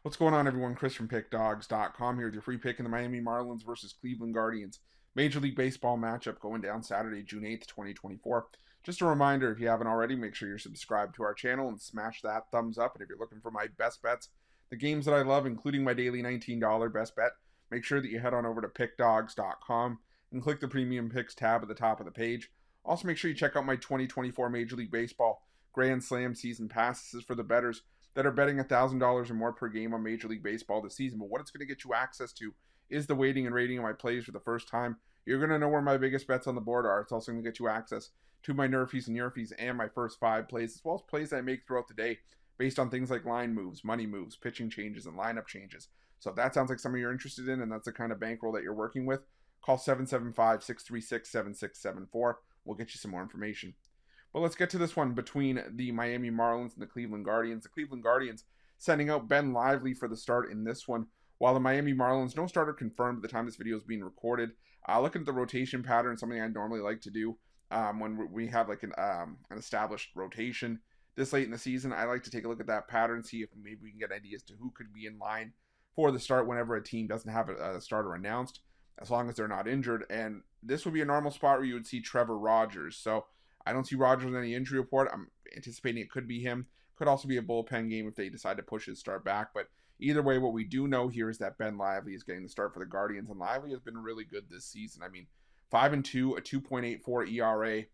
What's going on, everyone? Chris from Pickdawgz.com here with your free pick in the Miami Marlins versus Cleveland Guardians Major League Baseball matchup going down Saturday, June 8th, 2024. Just a reminder, if you haven't already, make sure you're subscribed to our channel and smash that thumbs up. And if you're looking for my best bets, the games that I love, including my daily $19 best bet, make sure that you head on over to Pickdawgz.com and click the Premium Picks tab at the top of the page. Also, make sure you check out my 2024 Major League Baseball Grand Slam Season Pass. This is for the bettors that are betting $1,000 or more per game on Major League Baseball this season. But what it's going to get you access to is the weighting and rating of my plays for the first time. You're going to know where my biggest bets on the board are. It's also going to get you access to my nerfies and yurfies and my first 5 plays, as well as plays I make throughout the day based on things like line moves, money moves, pitching changes, and lineup changes. So if that sounds like something you're interested in and that's the kind of bankroll that you're working with, call 775-636-7674. We'll get you some more information. But let's get to this one between the Miami Marlins and the Cleveland Guardians. The Cleveland Guardians sending out Ben Lively for the start in this one, while the Miami Marlins, no starter confirmed at the time this video is being recorded. Looking at the rotation pattern, something I normally like to do when we have like an established rotation this late in the season. I like to take a look at that pattern, see if maybe we can get ideas to who could be in line for the start whenever a team doesn't have a starter announced, as long as they're not injured. And this would be a normal spot where you would see Trevor Rogers. So I don't see Rogers in any injury report. I'm anticipating it could be him. Could also be a bullpen game if they decide to push his start back. But either way, what we do know here is that Ben Lively is getting the start for the Guardians. And Lively has been really good this season. I mean, 5-2, a 2.84 ERA.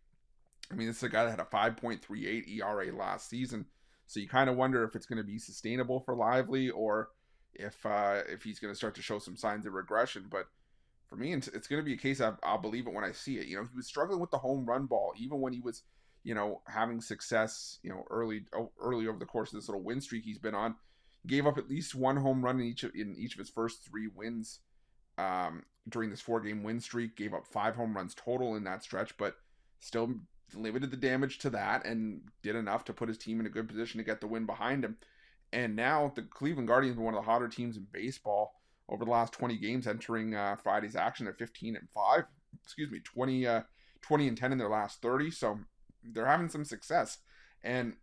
I mean, this is a guy that had a 5.38 ERA last season. So you kind of wonder if it's going to be sustainable for Lively or if he's going to start to show some signs of regression. But for me, it's going to be a case I'll believe it when I see it. You know, he was struggling with the home run ball, even when he was, having success, early over the course of this little win streak he's been on. He gave up at least one home run in each of his first 3 wins during this 4-game win streak. Gave up 5 home runs total in that stretch, but still limited the damage to that and did enough to put his team in a good position to get the win behind him. And now the Cleveland Guardians are one of the hotter teams in baseball over the last 20 games, entering Friday's action at 15-5. 20-10 in their last 30. So they're having some success. And,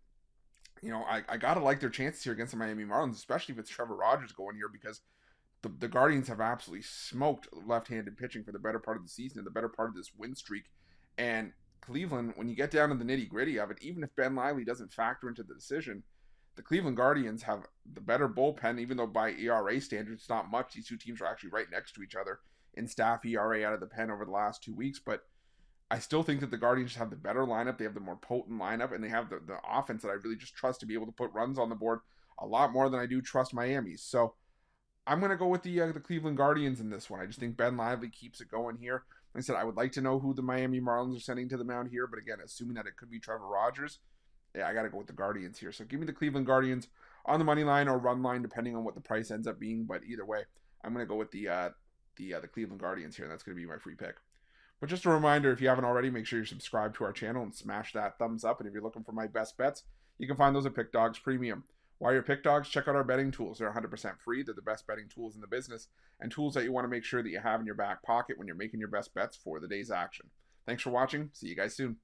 I got to like their chances here against the Miami Marlins, especially if it's Trevor Rogers going here, because the Guardians have absolutely smoked left-handed pitching for the better part of the season and the better part of this win streak. And Cleveland, when you get down to the nitty-gritty of it, even if Ben Lively doesn't factor into the decision, the Cleveland Guardians have the better bullpen, even though by ERA standards, it's not much. These two teams are actually right next to each other in staff ERA out of the pen over the last 2 weeks. But I still think that the Guardians have the better lineup. They have the more potent lineup, and they have the offense that I really just trust to be able to put runs on the board a lot more than I do trust Miami's. So I'm going to go with the Cleveland Guardians in this one. I just think Ben Lively keeps it going here. Like I said, I would like to know who the Miami Marlins are sending to the mound here, but again, assuming that it could be Trevor Rogers, yeah, I got to go with the Guardians here. So give me the Cleveland Guardians on the money line or run line, depending on what the price ends up being. But either way, I'm going to go with the Cleveland Guardians here. And that's going to be my free pick. But just a reminder, if you haven't already, make sure you're subscribed to our channel and smash that thumbs up. And if you're looking for my best bets, you can find those at Pick Dawgz Premium. While you're Pick Dawgz, check out our betting tools. They're 100% free. They're the best betting tools in the business and tools that you want to make sure that you have in your back pocket when you're making your best bets for the day's action. Thanks for watching. See you guys soon.